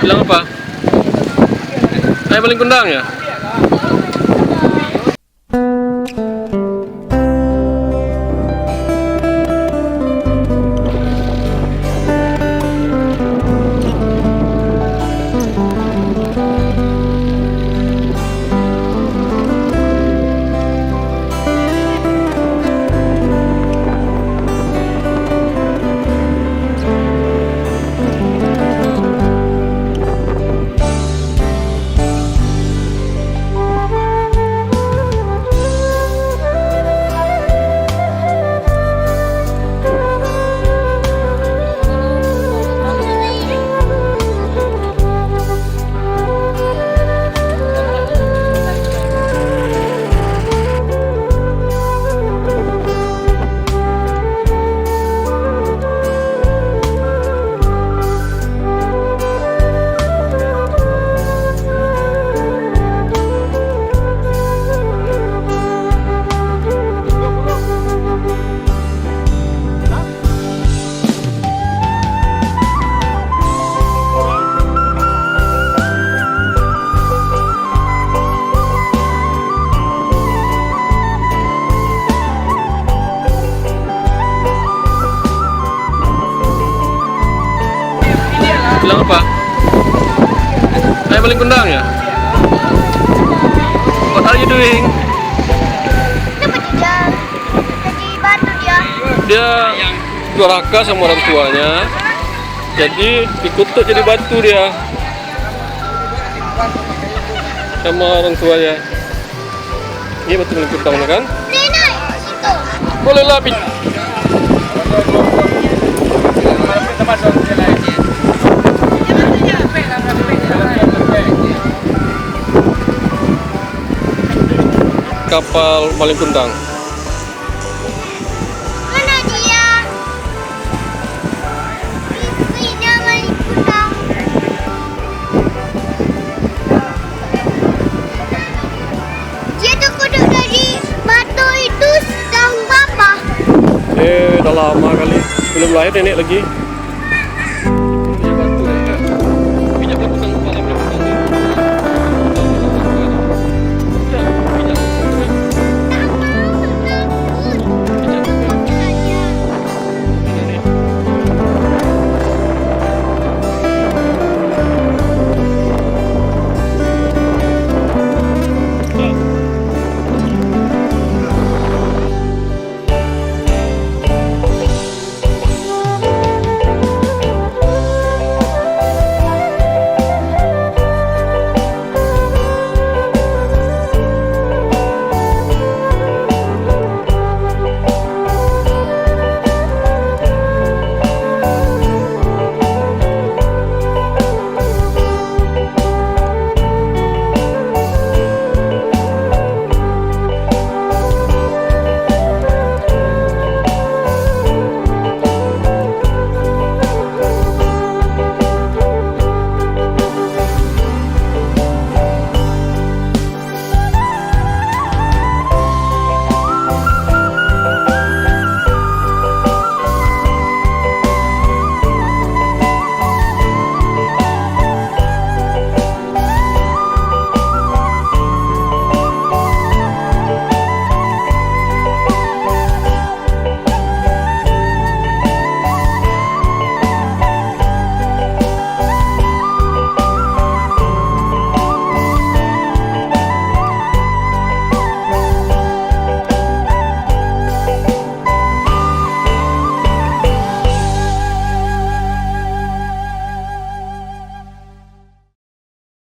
Bilang apa? Maling kundang ya? Bilang apa? Maling kundang ya? What are you doing? Jadi batu dia. Dia durhaka sama orang tuanya, jadi ikut tuh jadi batu dia sama orang tuanya. Ini batu maling kundang kan? Nenek, situ. Boleh lah. Kapal maling kundang. Mana dia? Dia maling kundang. Dia tuh kudu dari batu itu tahun berapa? Udah lama kali, belum lahir nenek lagi.